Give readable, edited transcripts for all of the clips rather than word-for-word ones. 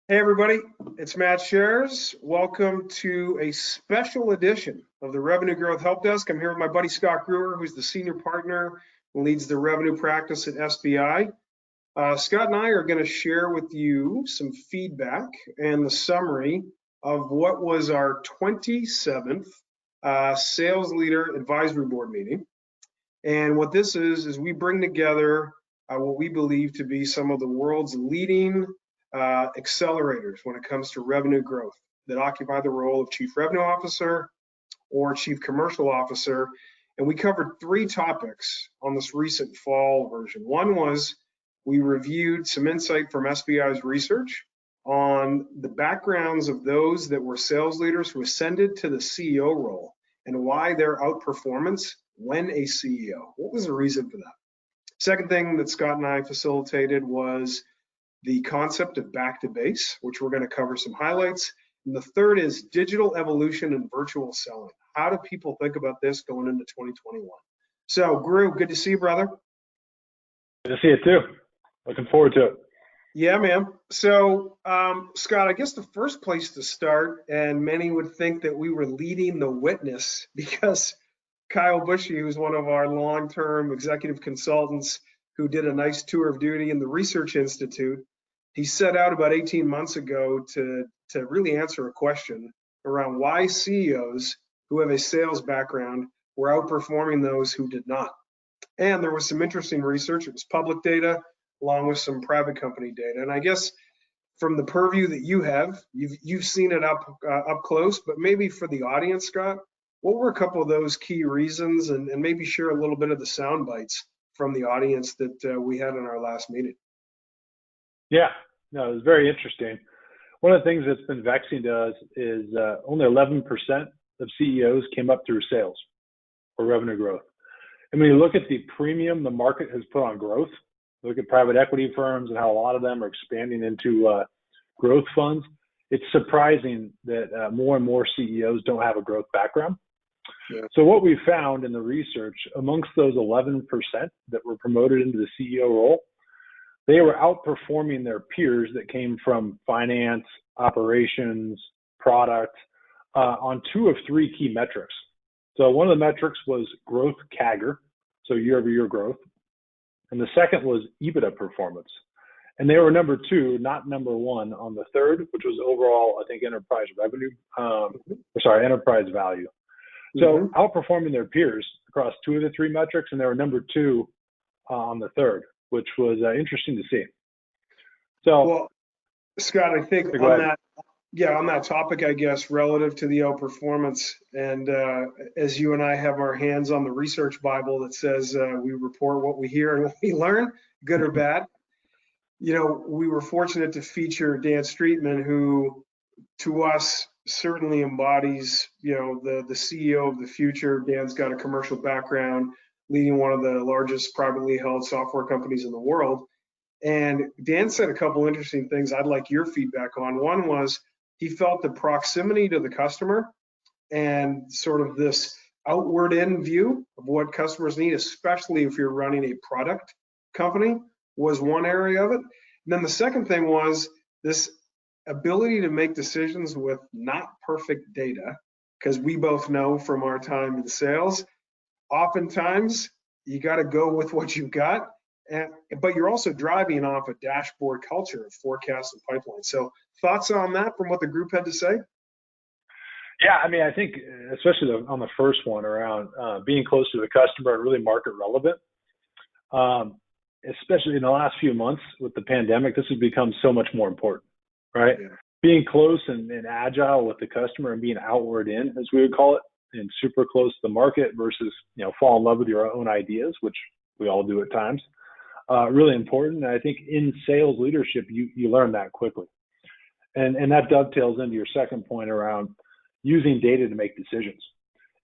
Hey everybody, it's Matt Shares. Welcome to a special edition of the Revenue Growth Help Desk. I'm here with my buddy Scott Gruher, who's the senior partner who leads the revenue practice at SBI. Scott and I are going to share with you some feedback and the summary of what was our 27th Sales Leader Advisory Board meeting. And what this is we bring together what we believe to be some of the world's leading accelerators when it comes to revenue growth that occupy the role of Chief Revenue Officer or Chief Commercial Officer. And we covered three topics on this recent fall version. One was we reviewed some insight from SBI's research on the backgrounds of those that were sales leaders who ascended to the CEO role and why their outperformance when a CEO. What was the reason for that? Second thing that Scott and I facilitated was the concept of back to base, which we're going to cover some highlights. And the third is digital evolution and virtual selling. How do people think about this going into 2021? So, Gru, good to see you, brother. Good to see you too. Looking forward to it. Yeah, man. So, Scott, I guess the first place to start, and many would think that we were leading the witness because Kyle Bushy, who's one of our long-term executive consultants who did a nice tour of duty in the Research Institute, he set out about 18 months ago to really answer a question around why CEOs who have a sales background were outperforming those who did not. And there was some interesting research. It was public data along with some private company data. And I guess from the purview that you have, you've seen it up close, but maybe for the audience, Scott, what were a couple of those key reasons, and maybe share a little bit of the sound bites from the audience that we had in our last meeting? Yeah, no, it was very interesting. One of the things that's been vexing to us is only 11% of CEOs came up through sales or revenue growth. And when you look at the premium the market has put on growth, look at private equity firms and how a lot of them are expanding into growth funds, it's surprising that more and more CEOs don't have a growth background. Yeah. So what we found in the research, amongst those 11% that were promoted into the CEO role, they were outperforming their peers that came from finance, operations, product, on two of three key metrics. So one of the metrics was growth CAGR, so year-over-year growth. And the second was EBITDA performance. And they were number two, not number one, on the third, which was overall, I think, enterprise revenue, enterprise value. So outperforming their peers across two of the three metrics, and they were number two on the third, which was interesting to see. So, well, Scott, I think on that topic, I guess, relative to the outperformance, and as you and I have our hands on the research Bible that says we report what we hear and what we learn, good or bad. You know, we were fortunate to feature Dan Streetman, who to us certainly embodies, the CEO of the future. Dan's got a commercial background, leading one of the largest privately held software companies in the world. And Dan said a couple interesting things I'd like your feedback on. One was he felt the proximity to the customer and sort of this outward in view of what customers need, especially if you're running a product company, was one area of it. And then the second thing was this ability to make decisions with not perfect data, because we both know from our time in sales, oftentimes you got to go with what you've got, but you're also driving off a dashboard culture of forecasts and pipelines. So thoughts on that from what the group had to say? Yeah, I mean, I think especially on the first one around being close to the customer and really market relevant, especially in the last few months with the pandemic, this has become so much more important, right? Yeah. Being close and agile with the customer and being outward in, as we would call it, and super close to the market versus, fall in love with your own ideas, which we all do at times. Really important. And I think in sales leadership, you learn that quickly. And that dovetails into your second point around using data to make decisions.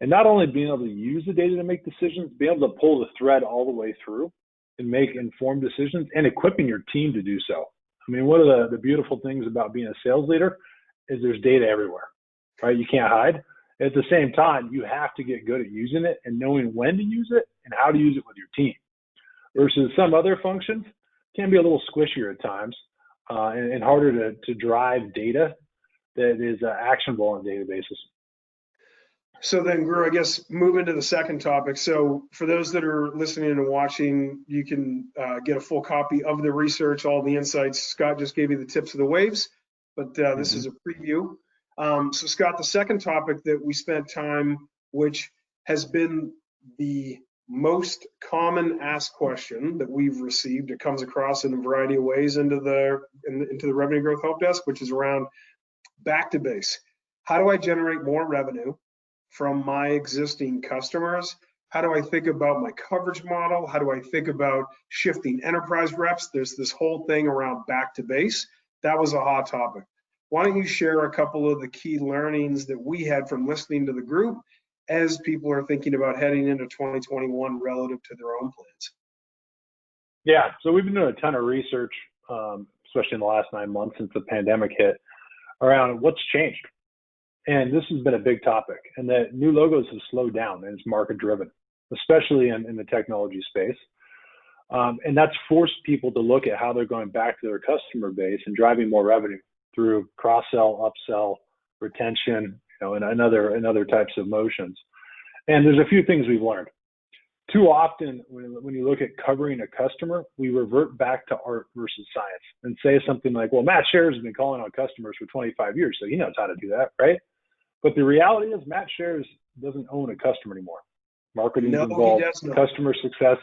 And not only being able to use the data to make decisions, being able to pull the thread all the way through and make informed decisions and equipping your team to do so. I mean, one of the beautiful things about being a sales leader is there's data everywhere, right? You can't hide. At the same time, you have to get good at using it and knowing when to use it and how to use it with your team. Versus some other functions can be a little squishier at times. and harder to drive data that is actionable on a daily basis. So then, Gru, I guess moving to the second topic. So for those that are listening and watching, you can get a full copy of the research, all the insights. Scott just gave you the tips of the waves, but this is a preview. So Scott, the second topic that we spent time, which has been the most common asked question that we've received, it comes across in a variety of ways into the Revenue Growth Help Desk, which is around back to base. How do I generate more revenue from my existing customers? How do I think about my coverage model? How do I think about shifting enterprise reps? There's this whole thing around back to base. That was a hot topic. Why don't you share a couple of the key learnings that we had from listening to the group as people are thinking about heading into 2021 relative to their own plans? Yeah, so we've been doing a ton of research, especially in the last 9 months since the pandemic hit, around what's changed. And this has been a big topic, and that new logos have slowed down, and it's market driven, especially in the technology space. And that's forced people to look at how they're going back to their customer base and driving more revenue through cross-sell, upsell, retention, and other types of motions. And there's a few things we've learned. Too often, when you look at covering a customer, we revert back to art versus science and say something like, well, Matt Shares has been calling on customers for 25 years, so he knows how to do that, right? But the reality is Matt Shares doesn't own a customer anymore. Marketing is involved, customer success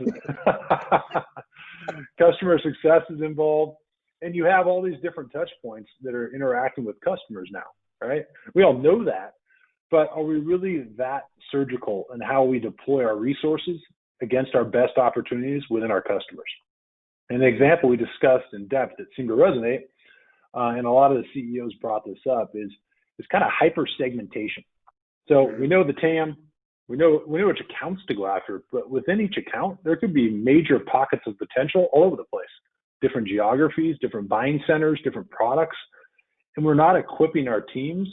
is involved, and you have all these different touch points that are interacting with customers now, right? We all know that, but are we really that surgical in how we deploy our resources against our best opportunities within our customers? And the example we discussed in depth that seemed to resonate, and a lot of the CEOs brought this up, is kind of hyper segmentation. So we know the TAM, we know which accounts to go after, but within each account, there could be major pockets of potential all over the place, different geographies, different buying centers, different products. And we're not equipping our teams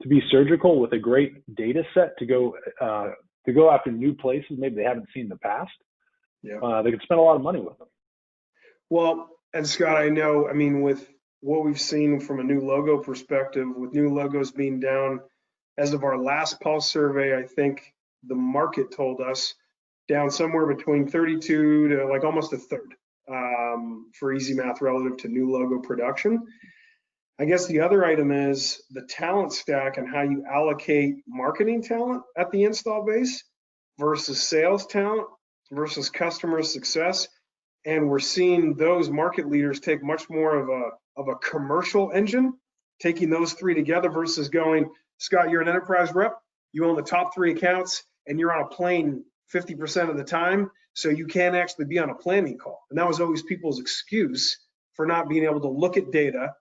to be surgical with a great data set to go after new places maybe they haven't seen in the past. Yeah. They could spend a lot of money with them. Well, and Scott, I know, with what we've seen from a new logo perspective, with new logos being down, as of our last pulse survey, I think the market told us down somewhere between 32 to like almost a third for easy math relative to new logo production. I guess the other item is the talent stack and how you allocate marketing talent at the install base versus sales talent versus customer success. And we're seeing those market leaders take much more of a commercial engine, taking those three together versus going, Scott, you're an enterprise rep, you own the top 3 accounts, and you're on a plane 50% of the time, so you can't actually be on a planning call. And that was always people's excuse for not being able to look at data,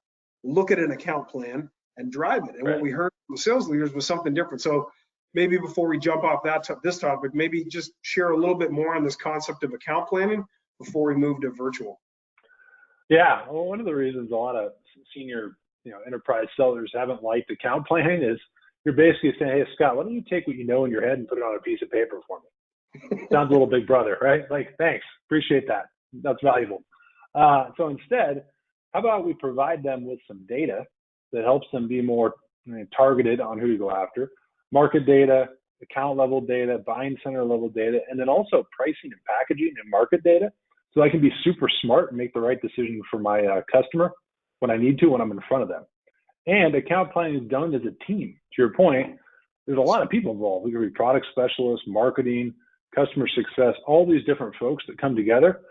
look at an account plan, and drive it. And What we heard from the sales leaders was something different. So maybe before we jump off this topic, maybe just share a little bit more on this concept of account planning before we move to virtual. Yeah, well, one of the reasons a lot of senior enterprise sellers haven't liked account planning is you're basically saying, hey, Scott, why don't you take what you know in your head and put it on a piece of paper for me? Sounds a little big brother, right? Like, thanks, appreciate that. That's valuable. So instead, how about we provide them with some data that helps them be more targeted on who to go after, market data, account level data, buying center level data, and then also pricing and packaging and market data, so I can be super smart and make the right decision for my customer when I need to, when I'm in front of them. And account planning is done as a team. To your point, there's a lot of people involved. We could be product specialists, marketing, customer success, all these different folks that come together.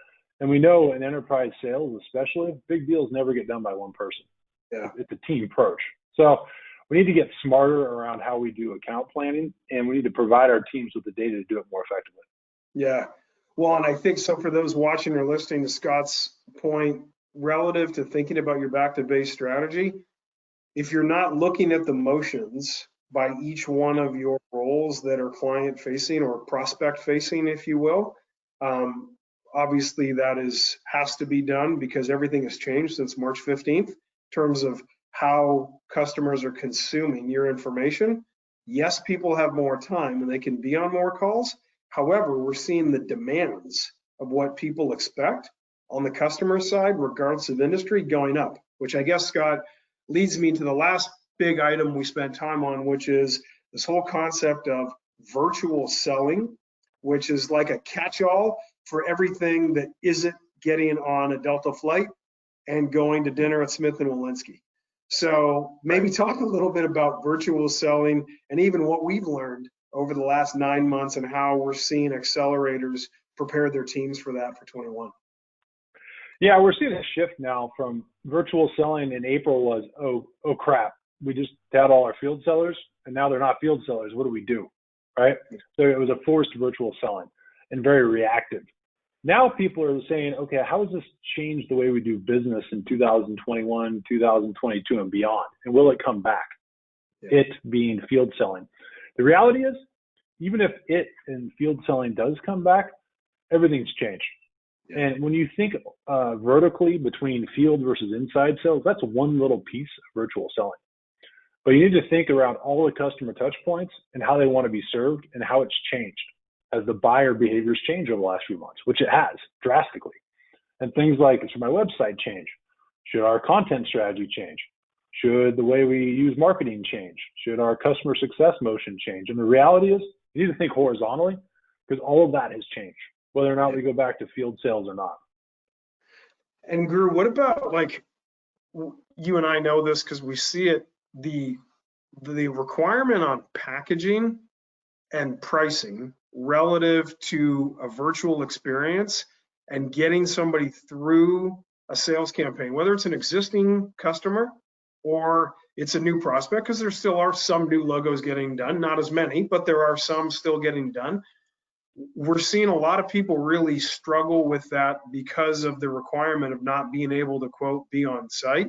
And we know in enterprise sales, especially, big deals never get done by one person. Yeah. It's a team approach. So we need to get smarter around how we do account planning, and we need to provide our teams with the data to do it more effectively. Yeah. Well, and I think so for those watching or listening to Scott's point, relative to thinking about your back to base strategy, if you're not looking at the motions by each one of your roles that are client facing or prospect facing, if you will, obviously that has to be done because everything has changed since March 15th in terms of how customers are consuming your information. Yes, people have more time and they can be on more calls. However, we're seeing the demands of what people expect on the customer side, regardless of industry, going up. which I guess, Scott, leads me to the last big item we spent time on, which is this whole concept of virtual selling, which is like a catch-all for everything that isn't getting on a Delta flight and going to dinner at Smith & Walensky. So maybe talk a little bit about virtual selling and even what we've learned over the last 9 months and how we're seeing accelerators prepare their teams for that for 21. Yeah, we're seeing a shift now from virtual selling in April was, oh crap, we just had all our field sellers and now they're not field sellers. What do we do? Right? So it was a forced virtual selling and very reactive. Now people are saying, okay, how has this changed the way we do business in 2021, 2022 and beyond? And will it come back? Yeah. It being field selling. The reality is, even if it in field selling does come back, everything's changed. Yeah. And when you think vertically between field versus inside sales, that's one little piece of virtual selling. But you need to think around all the customer touch points and how they want to be served and how it's changed as the buyer behaviors change over the last few months, which it has drastically. And things like, should my website change? Should our content strategy change? Should the way we use marketing change? Should our customer success motion change? And the reality is, you need to think horizontally because all of that has changed, whether or not we go back to field sales or not. And Gruher, what about, like, you and I know this because we see it, the requirement on packaging and pricing relative to a virtual experience and getting somebody through a sales campaign, whether it's an existing customer or it's a new prospect, because there still are some new logos getting done, not as many, but there are some still getting done. We're seeing a lot of people really struggle with that because of the requirement of not being able to, quote, be on site.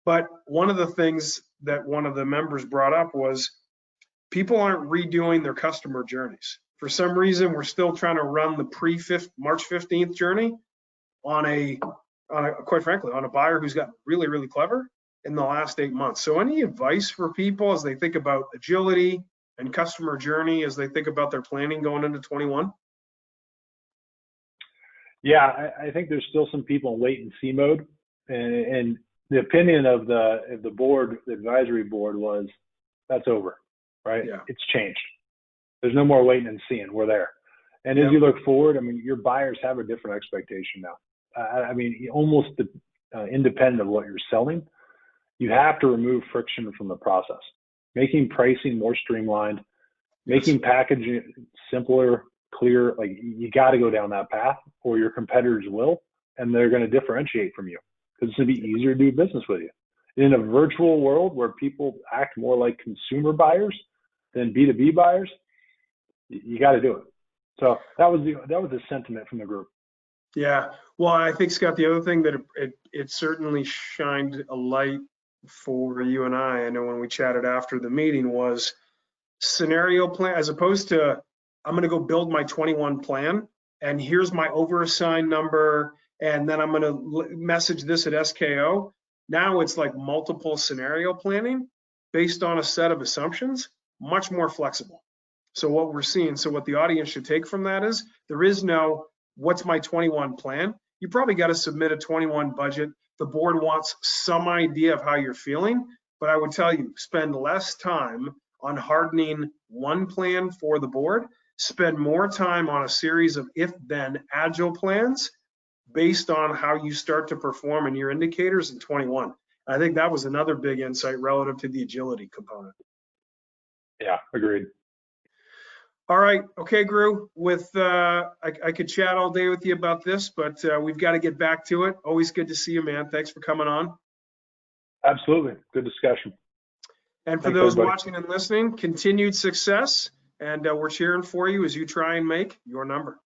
But one of the things that one of the members brought up was people aren't redoing their customer journeys. For some reason, we're still trying to run the March 15th journey on a, quite frankly, on a buyer who's gotten really, really clever in the last 8 months. So any advice for people as they think about agility and customer journey, as they think about their planning going into 21? Yeah, I think there's still some people in wait and see mode. And the opinion of the board, the advisory board, was that's over, right? Yeah. It's changed. There's no more waiting and seeing. We're there. And as you look forward, I mean, your buyers have a different expectation now. I mean, almost independent of what you're selling, you have to remove friction from the process, making pricing more streamlined, making packaging simpler, clear. Like, you got to go down that path or your competitors will, and they're going to differentiate from you because it's going to be easier to do business with you. In a virtual world where people act more like consumer buyers than B2B buyers, you got to do it. So that was the sentiment from the group. Yeah. Well, I think, Scott, the other thing that it certainly shined a light for you and I know when we chatted after the meeting, was scenario plan, as opposed to I'm going to go build my 21 plan and here's my overassigned number and then I'm going to message this at SKO. Now it's like multiple scenario planning based on a set of assumptions, much more flexible. So what we're seeing, so what the audience should take from that is there is no what's my 21 plan. You probably got to submit a 21 budget. The board wants some idea of how you're feeling, but I would tell you, spend less time on hardening one plan for the board, spend more time on a series of if-then agile plans based on how you start to perform in your indicators in 21. I think that was another big insight relative to the agility component. Yeah, agreed. All right. Okay, Gruher, I could chat all day with you about this, but we've got to get back to it. Always good to see you, man. Thanks for coming on. Absolutely. Good discussion. And for those watching and listening, continued success. And we're cheering for you as you try and make your number.